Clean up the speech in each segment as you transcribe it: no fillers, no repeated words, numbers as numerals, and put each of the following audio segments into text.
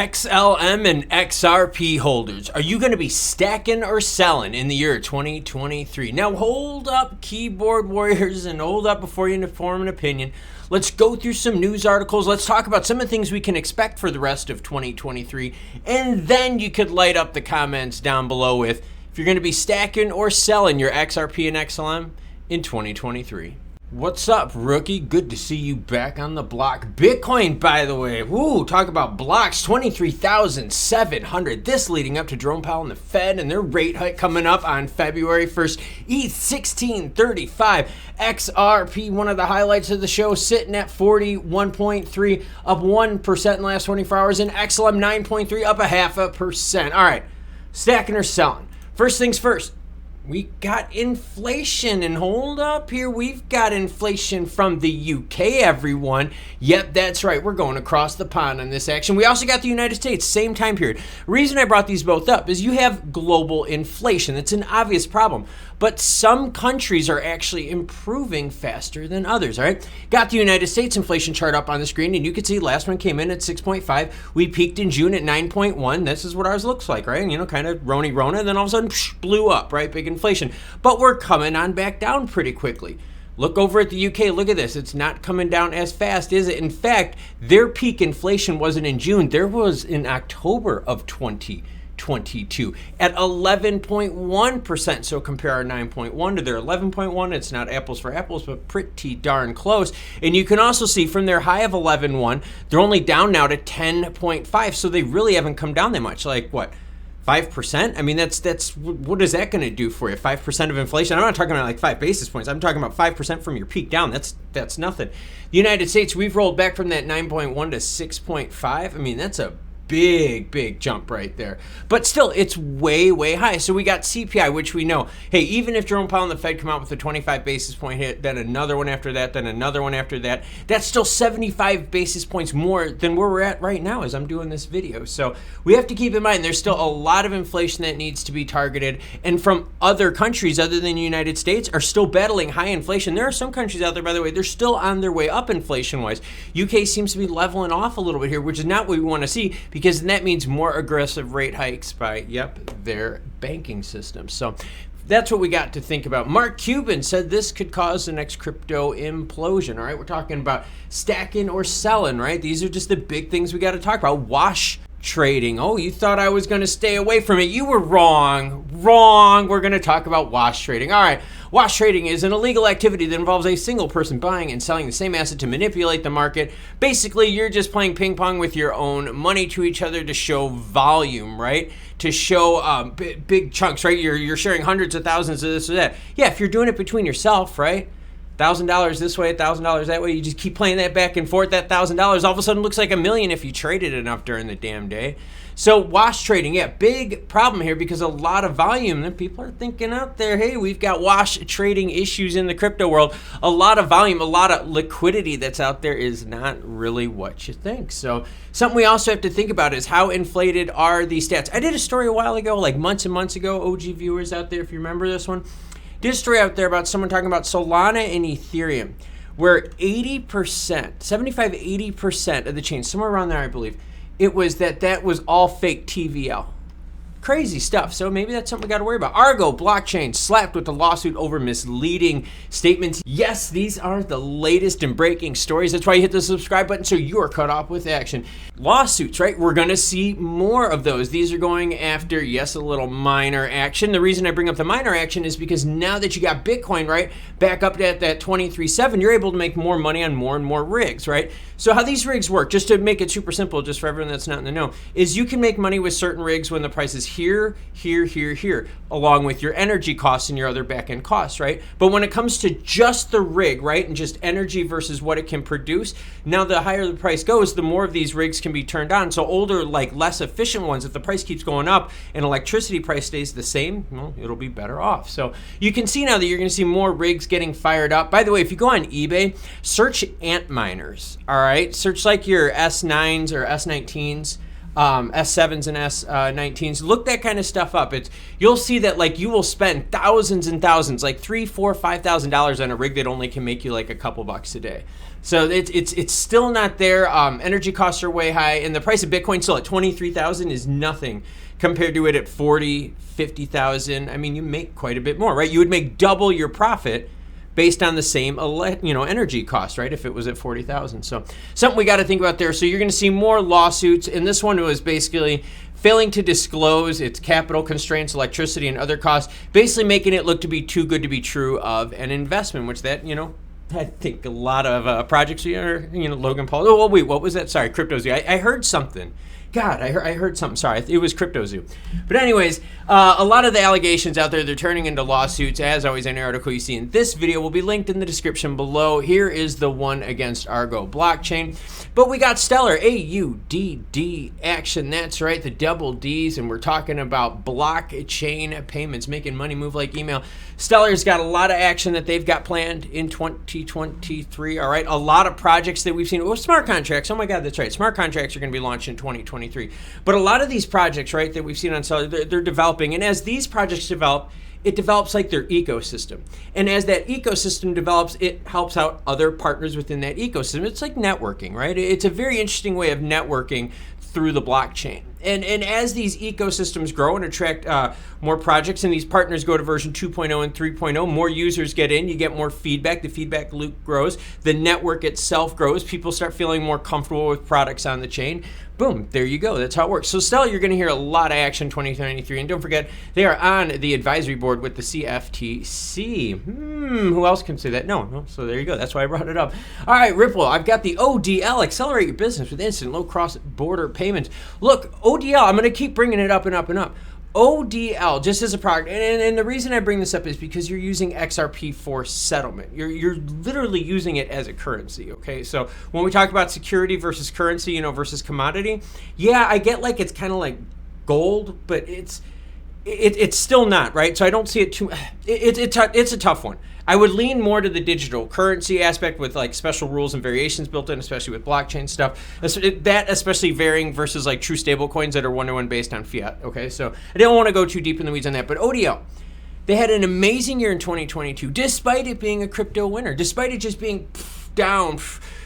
XLM and XRP holders, are you going to be stacking or selling in the year 2023? Now hold up, keyboard warriors, and hold up before you form an opinion. Let's go through some news articles. Let's talk about some of the things we can expect for the rest of 2023. And then you could light up the comments down below with if you're going to be stacking or selling your XRP and XLM in 2023. What's up, rookie? Good to see you back on the block. Bitcoin, by the way, woo, talk about blocks, 23,700. This leading up to Jerome Powell and the Fed and their rate hike coming up on February 1st. ETH 1635. XRP, one of the highlights of the show, sitting at 41.3, up 1% in the last 24 hours. And XLM 9.3, up 0.5%. All right, stacking or selling? First things first. We got inflation, and hold up here, we've got inflation from the UK, everyone. Yep, that's right, we're going across the pond on this action. We also got the United States, same time period. Reason I brought these both up is you have global inflation. It's an obvious problem, but some countries are actually improving faster than others, all right? Got the United States inflation chart up on the screen, and you can see last one came in at 6.5. We peaked in June at 9.1. This is what ours looks like, right? You know, kind of Rona, and then all of a sudden, blew up, right? Big inflation. But we're coming on back down pretty quickly. Look over at the UK. Look at this. It's not coming down as fast, is it? In fact, their peak inflation wasn't in June. There was in October of 2022 at 11.1%. So compare our 9.1 to their 11.1. It's not apples for apples, but pretty darn close. And you can also see from their high of 11.1, they're only down now to 10.5. So they really haven't come down that much. Like what? 5%? I mean, that's what is that going to do for you? 5% of inflation? I'm not talking about like 5 basis points. I'm talking about 5% from your peak down. That's nothing. The United States, we've rolled back from that 9.1 to 6.5. I mean, that's a big jump right there. But still, it's way high. So we got CPI, which we know, hey, even if Jerome Powell and the Fed come out with a 25 basis point hit, then another one after that, then another one after that, that's still 75 basis points more than where we're at right now as I'm doing this video. So we have to keep in mind there's still a lot of inflation that needs to be targeted, and from other countries other than the United States are still battling high inflation. There are some countries out there, by the way, they're still on their way up inflation-wise. UK seems to be leveling off a little bit here, which is not what we want to see, because that means more aggressive rate hikes by, their banking system. So that's what we got to think about. Mark Cuban said this could cause the next crypto implosion. All right, we're talking about stacking or selling, right? These are just the big things we got to talk about. Wash trading. Oh, you thought I was going to stay away from it. You were wrong. We're going to talk about wash trading. All right. Wash trading is an illegal activity that involves a single person buying and selling the same asset to manipulate the market. Basically, you're just playing ping pong with your own money to each other to show volume, right? To show big chunks, right? You're sharing hundreds of thousands of this or that. Yeah, if you're doing it between yourself, right? $1,000 this way, $1,000 that way. You just keep playing that back and forth. That $1,000 all of a sudden looks like $1 million if you traded enough during the damn day. So wash trading, big problem here because a lot of volume. And people are thinking out there, hey, we've got wash trading issues in the crypto world. A lot of volume, a lot of liquidity that's out there is not really what you think. So something we also have to think about is how inflated are these stats. I did a story a while ago, like months and months ago, OG viewers out there, if you remember this one. Did a story out there about someone talking about Solana and Ethereum, where 80% of the chain, somewhere around there, I believe, it was that was all fake TVL. Crazy stuff. So maybe that's something we got to worry about. Argo blockchain slapped with a lawsuit over misleading statements. Yes, these are the latest and breaking stories. That's why you hit the subscribe button so you are caught up with action. Lawsuits, right? We're going to see more of those. These are going after, yes, a little minor action. The reason I bring up the minor action is because now that you got Bitcoin, right, back up at that 23.7, you're able to make more money on more and more rigs, right? So how these rigs work, just to make it super simple, just for everyone that's not in the know, is you can make money with certain rigs when the price is here, along with your energy costs and your other back-end costs, right? But when it comes to just the rig, right, and just energy versus what it can produce, now the higher the price goes, the more of these rigs can be turned on. So older, like less efficient ones, if the price keeps going up and electricity price stays the same, well, it'll be better off. So you can see now that you're going to see more rigs getting fired up. By the way, if you go on eBay, search Antminers, all right? Search like your S9s or S19s. S7s and S19s. Look that kind of stuff up. You'll see that like you will spend thousands and thousands, like $3,000, $4,000, $5,000 on a rig that only can make you like a couple bucks a day. So it's still not there. Energy costs are way high, and the price of Bitcoin still at 23,000 is nothing compared to it at 40, 50,000. I mean, you make quite a bit more, right? You would make double your profit based on the same energy cost, right? If it was at 40,000. So something we got to think about there. So you're going to see more lawsuits, and this one was basically failing to disclose its capital constraints, electricity, and other costs, basically making it look to be too good to be true of an investment, which that, I think a lot of projects are, Logan Paul. Oh, wait, what was that? Sorry, CryptoZoo. I heard something. God, I heard something. Sorry, it was CryptoZoo. But anyways, a lot of the allegations out there, they're turning into lawsuits. As always, any article you see in this video will be linked in the description below. Here is the one against Argo blockchain. But we got Stellar, AUDD action. That's right, the double Ds. And we're talking about blockchain payments, making money move like email. Stellar's got a lot of action that they've got planned in 2023. All right, a lot of projects that we've seen. Oh, smart contracts. Oh my God, that's right. Smart contracts are going to be launched in 2023. But a lot of these projects, right, that we've seen on Stellar, they're developing. And as these projects develop, it develops like their ecosystem. And as that ecosystem develops, it helps out other partners within that ecosystem. It's like networking, right? It's a very interesting way of networking through the blockchain. And as these ecosystems grow and attract more projects, and these partners go to version 2.0 and 3.0, more users get in, you get more feedback, the feedback loop grows, the network itself grows, people start feeling more comfortable with products on the chain. Boom, there you go. That's how it works. So Stellar, you're going to hear a lot of action in 2023. And don't forget, they are on the advisory board with the CFTC. Who else can say that? No. So there you go. That's why I brought it up. All right, Ripple, I've got the ODL, accelerate your business with instant low cross-border payments. Look, ODL, I'm going to keep bringing it up and up and up. ODL, just as a product, and the reason I bring this up is because you're using XRP for settlement. You're literally using it as a currency, okay? So when we talk about security versus currency, versus commodity, yeah, I get like it's kind of like gold, but it's still not, right? So I don't see it too, it's a tough one. I would lean more to the digital currency aspect with like special rules and variations built in, especially with blockchain stuff. That especially varying versus like true stable coins that are one-to-one based on fiat, okay? So I don't want to go too deep in the weeds on that, but ODL, they had an amazing year in 2022, despite it being a crypto winner, despite it just being down,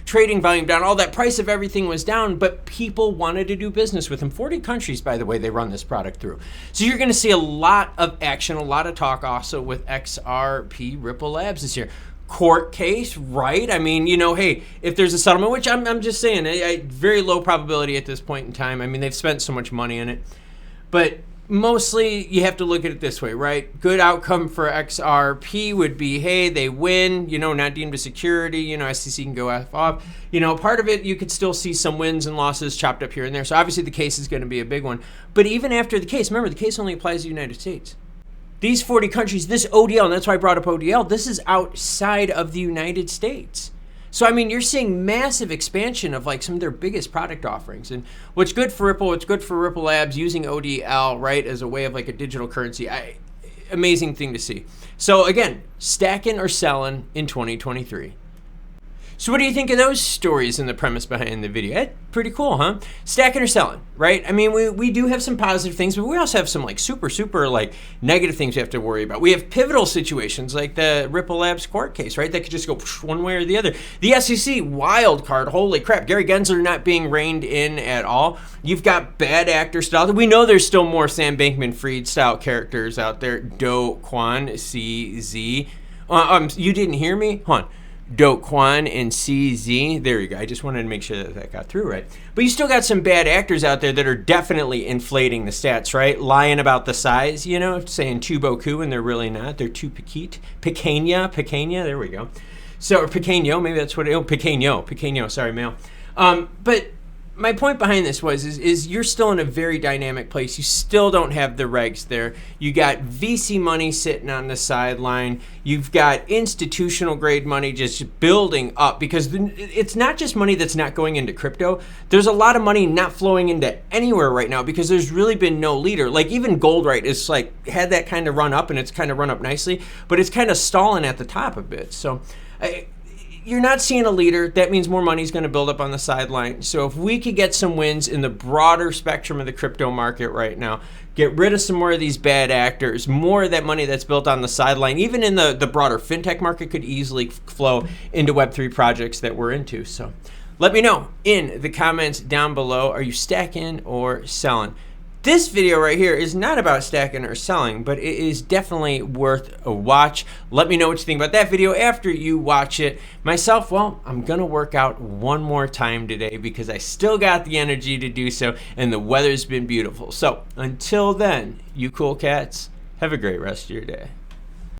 trading volume down, all that price of everything was down, but people wanted to do business with them. 40 countries, by the way, they run this product through. So you're going to see a lot of action, a lot of talk also with XRP Ripple Labs this year. Court case, right? I mean, hey, if there's a settlement, which I'm just saying, very low probability at this point in time. I mean, they've spent so much money in it. But mostly you have to look at it this way, right? Good outcome for XRP would be, hey, they win, not deemed a security, SEC can go F off. Part of it, you could still see some wins and losses chopped up here and there. So obviously the case is going to be a big one. But even after the case, remember, the case only applies to the United States. These 40 countries, this ODL, and that's why I brought up ODL, this is outside of the United States. So, I mean, you're seeing massive expansion of like some of their biggest product offerings. And what's good for Ripple, what's good for Ripple Labs using ODL, right, as a way of like a digital currency. Amazing thing to see. So again, stacking or selling in 2023. So what do you think of those stories and the premise behind the video? Pretty cool, huh? Stacking or selling, right? I mean, we do have some positive things, but we also have some like super like negative things we have to worry about. We have pivotal situations like the Ripple Labs court case, right? That could just go one way or the other. The SEC wild card, holy crap. Gary Gensler not being reined in at all. You've got bad actor style. We know there's still more Sam Bankman-Fried style characters out there. Do Kwon, CZ. You didn't hear me? Hold on. Do Kwon and CZ. There you go. I just wanted to make sure that got through right. But you still got some bad actors out there that are definitely inflating the stats, right? Lying about the size, saying too beaucoup when they're really not. They're too petite. Pequeña. There we go. So, or pequeño, maybe that's what pequeño, sorry, male. But my point behind this is you're still in a very dynamic place. You still don't have the regs there. You got VC money sitting on the sideline. You've got institutional grade money just building up because it's not just money that's not going into crypto. There's a lot of money not flowing into anywhere right now because there's really been no leader. Like even gold, right, is like had that kind of run up and it's kind of run up nicely, but it's kind of stalling at the top a bit. So you're not seeing a leader. That means more money is going to build up on the sideline. So if we could get some wins in the broader spectrum of the crypto market right now, get rid of some more of these bad actors, more of that money that's built on the sideline, even in the broader fintech market, could easily flow into Web3 projects that we're into. So let me know in the comments down below, are you stacking or selling? This video right here is not about stacking or selling, but it is definitely worth a watch. Let me know what you think about that video after you watch it. Myself, well, I'm gonna work out one more time today because I still got the energy to do so, and the weather's been beautiful. So until then, you cool cats, have a great rest of your day.